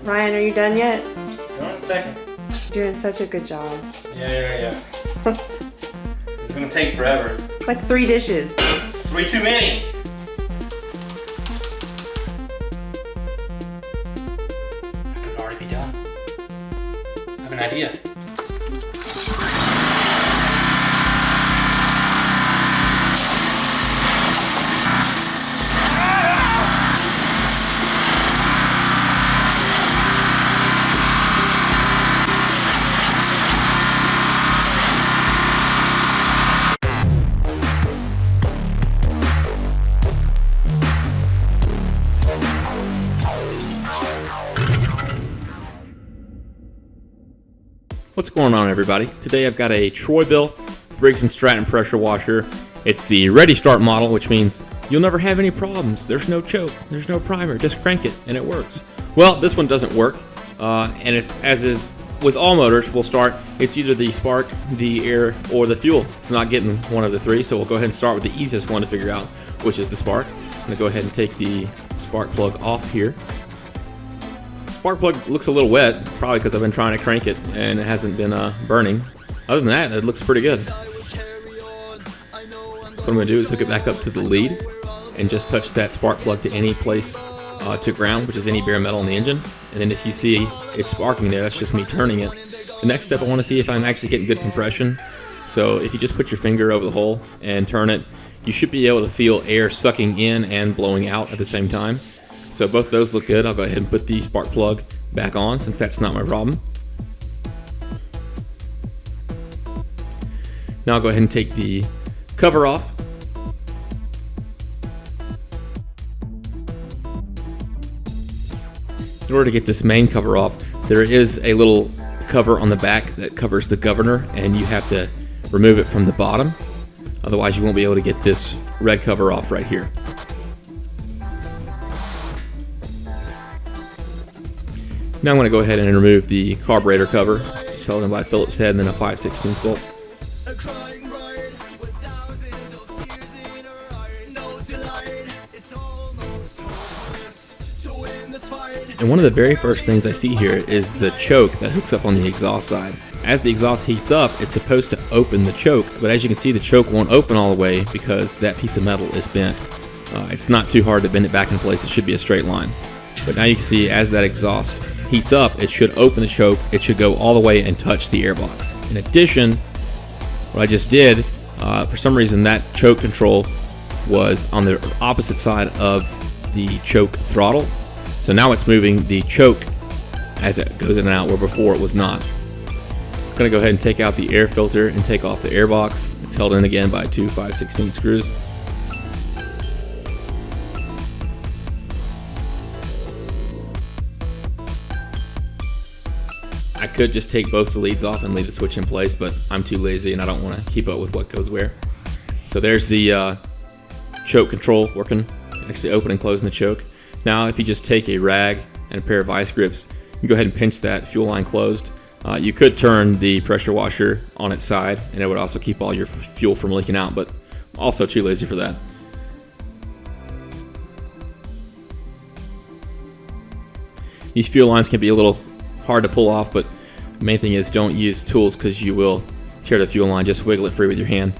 Ryan, are you done yet? Done in a second. You're doing such a good job. Yeah. This is gonna take forever. It's like 3 dishes. 3 too many. I could already be done. I have an idea. What's going on, everybody? Today I've got a Troy Bilt Briggs & Stratton pressure washer. It's the Ready Start model, which means you'll never have any problems. There's no choke, there's no primer, just crank it and it works. Well, this one doesn't work, and it's as is with all motors. We'll start, it's either the spark, the air, or the fuel. It's not getting one of the 3, so we'll go ahead and start with the easiest one to figure out, which is the spark. I'm gonna go ahead and take the spark plug off here. Spark plug looks a little wet, probably because I've been trying to crank it and it hasn't been burning. Other than that, it looks pretty good. So what I'm going to do is hook it back up to the lead and just touch that spark plug to any place to ground, which is any bare metal in the engine. And then if you see it sparking there, that's just me turning it. The next step, I want to see if I'm actually getting good compression. So if you just put your finger over the hole and turn it, you should be able to feel air sucking in and blowing out at the same time. So both of those look good. I'll go ahead and put the spark plug back on since that's not my problem. Now I'll go ahead and take the cover off. In order to get this main cover off, there is a little cover on the back that covers the governor, and you have to remove it from the bottom. Otherwise you won't be able to get this red cover off right here. Now I'm going to go ahead and remove the carburetor cover, just held in by a Phillips head and then a 5/16 bolt. And one of the very first things I see here is the choke that hooks up on the exhaust side. As the exhaust heats up, it's supposed to open the choke, but as you can see, the choke won't open all the way because that piece of metal is bent. It's not too hard to bend it back in place. It should be a straight line. But now you can see as that exhaust heats up, it should open the choke. It should go all the way and touch the airbox. In addition, what I just did, for some reason that choke control was on the opposite side of the choke throttle. So now it's moving the choke as it goes in and out, where before it was not. I'm going to go ahead and take out the air filter and take off the airbox. It's held in again by 2 5/16 screws. I could just take both the leads off and leave the switch in place, but I'm too lazy and I don't want to keep up with what goes where. So there's the choke control working, actually opening and closing the choke. Now if you just take a rag and a pair of vice grips, you can go ahead and pinch that fuel line closed. You could turn the pressure washer on its side and it would also keep all your fuel from leaking out, but I'm also too lazy for that. These fuel lines can be a little hard to pull off, but the main thing is don't use tools because you will tear the fuel line. Just wiggle it free with your hand.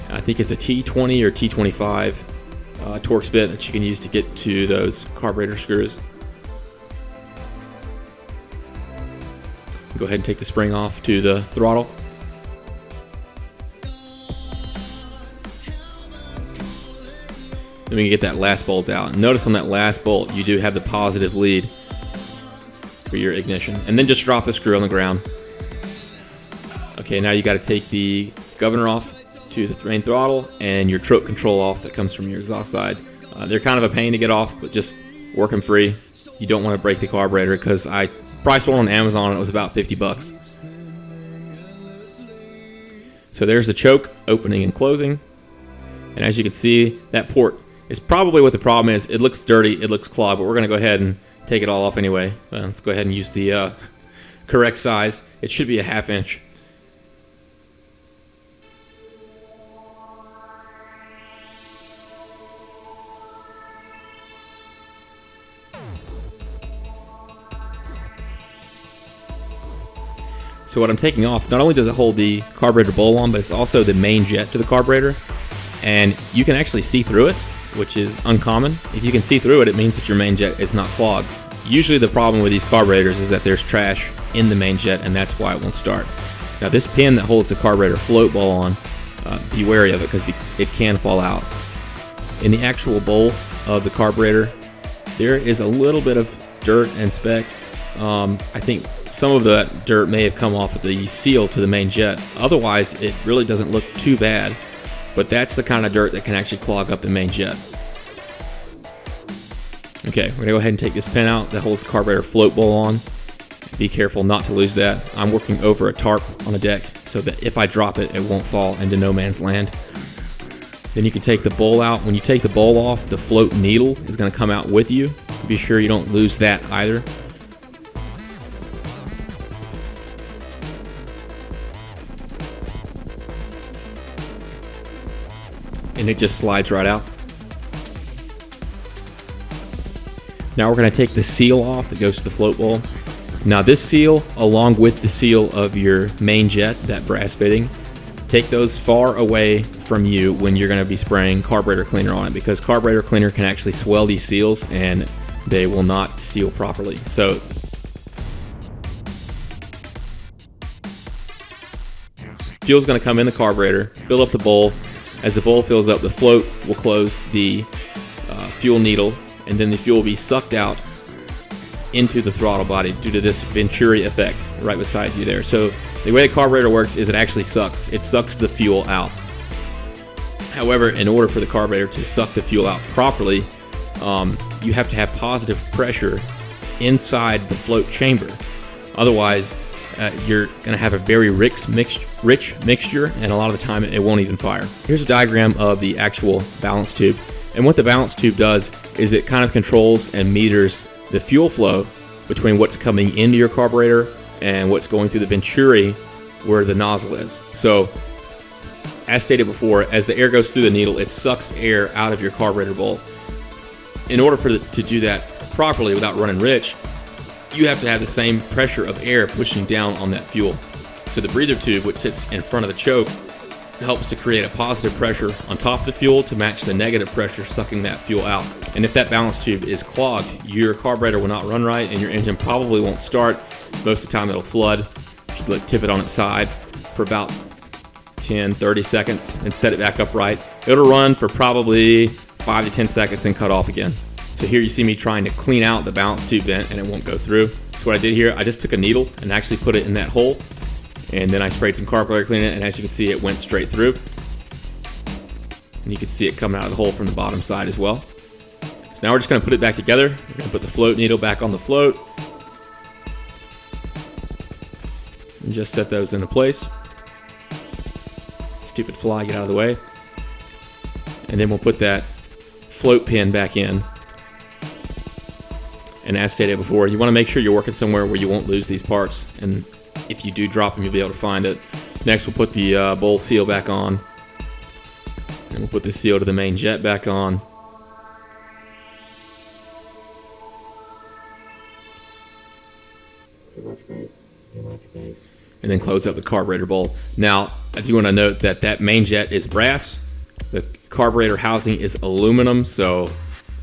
I think it's a T20 or T25 Torx bit that you can use to get to those carburetor screws. Go ahead and take the spring off to the throttle. Then we can get that last bolt out. Notice on that last bolt you do have the positive lead for your ignition, and then just drop the screw on the ground. Okay, now you got to take the governor off to the main throttle and your choke control off that comes from your exhaust side. They're kind of a pain to get off, but just work them free. You don't want to break the carburetor because I priced one on Amazon and it was about 50 bucks. So there's the choke opening and closing, and as you can see, that port is probably what the problem is. It looks dirty, it looks clogged, but we're going to go ahead and take it all off anyway. Let's go ahead and use the correct size. It should be a 1/2 inch. So what I'm taking off, not only does it hold the carburetor bowl on, but it's also the main jet to the carburetor. And you can actually see through it, which is uncommon. If you can see through it, it means that your main jet is not clogged. Usually the problem with these carburetors is that there's trash in the main jet, and that's why it won't start. Now this pin that holds the carburetor float bowl on, be wary of it because it can fall out. In the actual bowl of the carburetor, there is a little bit of dirt and specks. I think some of that dirt may have come off of the seal to the main jet. Otherwise, it really doesn't look too bad, but that's the kind of dirt that can actually clog up the main jet. Okay, we're gonna go ahead and take this pin out that holds the carburetor float bowl on. Be careful not to lose that. I'm working over a tarp on a deck so that if I drop it, it won't fall into no man's land. Then you can take the bowl out. When you take the bowl off, the float needle is gonna come out with you. Be sure you don't lose that either. And it just slides right out. Now we're going to take the seal off that goes to the float bowl. Now this seal, along with the seal of your main jet, that brass fitting, take those far away from you when you're going to be spraying carburetor cleaner on it, because carburetor cleaner can actually swell these seals and they will not seal properly. So fuel's going to come in the carburetor, fill up the bowl. As the bowl fills up, the float will close the fuel needle, and then the fuel will be sucked out into the throttle body due to this Venturi effect right beside you there. So the way the carburetor works is it actually sucks. It sucks the fuel out. However, in order for the carburetor to suck the fuel out properly, you have to have positive pressure inside the float chamber. Otherwise, you're going to have a very rich mixture, and a lot of the time it won't even fire. Here's a diagram of the actual balance tube. And what the balance tube does is it kind of controls and meters the fuel flow between what's coming into your carburetor and what's going through the Venturi where the nozzle is. So, as stated before, as the air goes through the needle, it sucks air out of your carburetor bowl. In order for to do that properly without running rich, you have to have the same pressure of air pushing down on that fuel. So the breather tube, which sits in front of the choke, helps to create a positive pressure on top of the fuel to match the negative pressure sucking that fuel out. And if that balance tube is clogged, your carburetor will not run right and your engine probably won't start. Most of the time it'll flood. If you tip it on its side for about 10-30 seconds and set it back up right, it'll run for probably 5 to 10 seconds and cut off again. So here you see me trying to clean out the balance tube vent and it won't go through. So what I did here, I just took a needle and actually put it in that hole, and then I sprayed some carburetor cleaner, and as you can see, it went straight through. And you can see it coming out of the hole from the bottom side as well. So now we're just going to put it back together. We're going to put the float needle back on the float and just set those into place. Stupid fly, get out of the way. And then we'll put that float pin back in. And as stated before, you want to make sure you're working somewhere where you won't lose these parts, and if you do drop them, you'll be able to find it. Next, we'll put the bowl seal back on, and we'll put the seal to the main jet back on. And then close up the carburetor bowl. Now, I do want to note that that main jet is brass. The carburetor housing is aluminum, so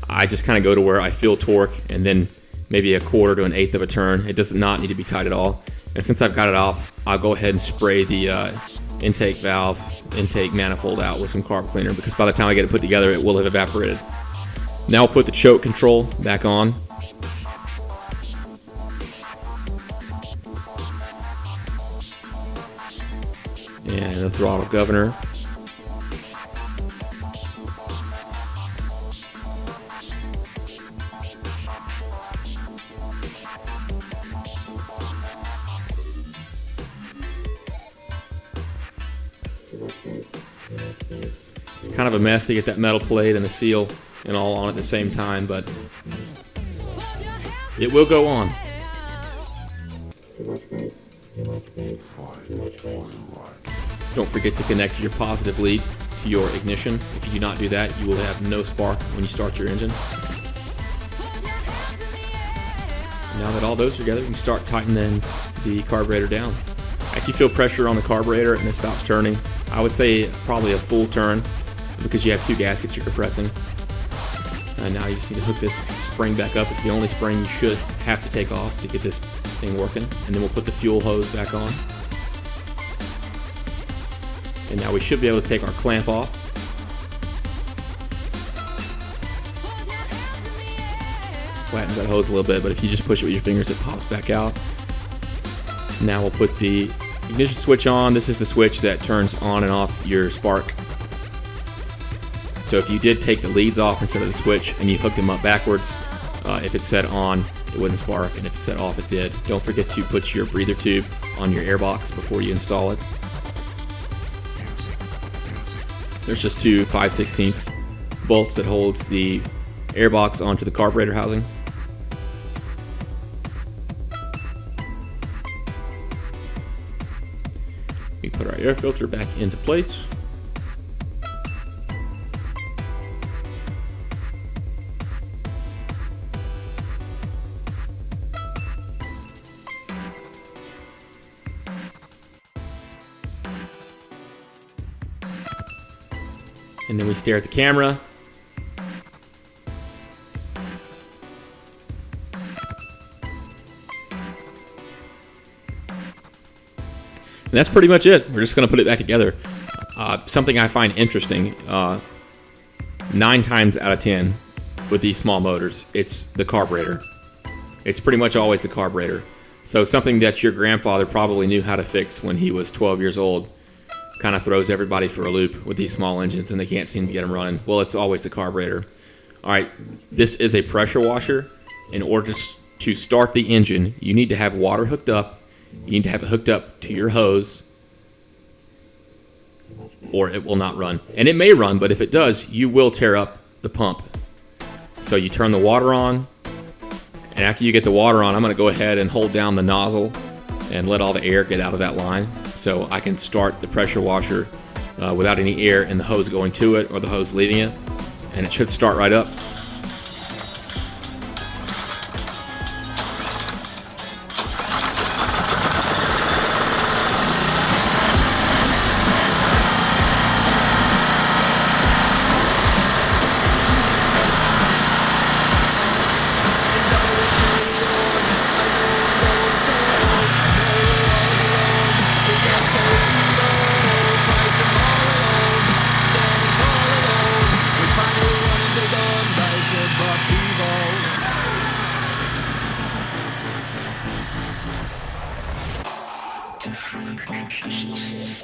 I just kind of go to where I feel torque, and then maybe 1/4 to 1/8 of a turn. It does not need to be tight at all. And since I've got it off, I'll go ahead and spray the intake valve, intake manifold out with some carb cleaner, because by the time I get it put together, it will have evaporated. Now I'll put the choke control back on. And the throttle governor. It's kind of a mess to get that metal plate and the seal and all on at the same time, but it will go on. Don't forget to connect your positive lead to your ignition. If you do not do that, you will have no spark when you start your engine. Now that all those are together, you can start tightening the carburetor down. you feel pressure on the carburetor and it stops turning. I would say probably a full turn because you have 2 gaskets you're compressing. And now you just need to hook this spring back up. It's the only spring you should have to take off to get this thing working. And then we'll put the fuel hose back on. And now we should be able to take our clamp off. Flattens that hose a little bit, but if you just push it with your fingers, it pops back out. Now we'll put the ignition switch on. This is the switch that turns on and off your spark. So if you did take the leads off instead of the switch and you hooked them up backwards, if it said on, it wouldn't spark, and if it said off, it did. Don't forget to put your breather tube on your airbox before you install it. There's just 2 5/16 bolts that holds the airbox onto the carburetor housing. We put our air filter back into place. And then we stare at the camera. And that's pretty much it. We're just going to put it back together. Something I find interesting, 9 times out of 10 with these small motors, it's the carburetor. It's pretty much always the carburetor. So something that your grandfather probably knew how to fix when he was 12 years old kind of throws everybody for a loop with these small engines and they can't seem to get them running. Well, it's always the carburetor. All right, this is a pressure washer. In order to start the engine, you need to have water hooked up. You need to have it hooked up to your hose or it will not run. And it may run, but if it does, you will tear up the pump. So you turn the water on, and after you get the water on, I'm going to go ahead and hold down the nozzle and let all the air get out of that line so I can start the pressure washer without any air in the hose going to it or the hose leaving it. And it should start right up. Different consciousness.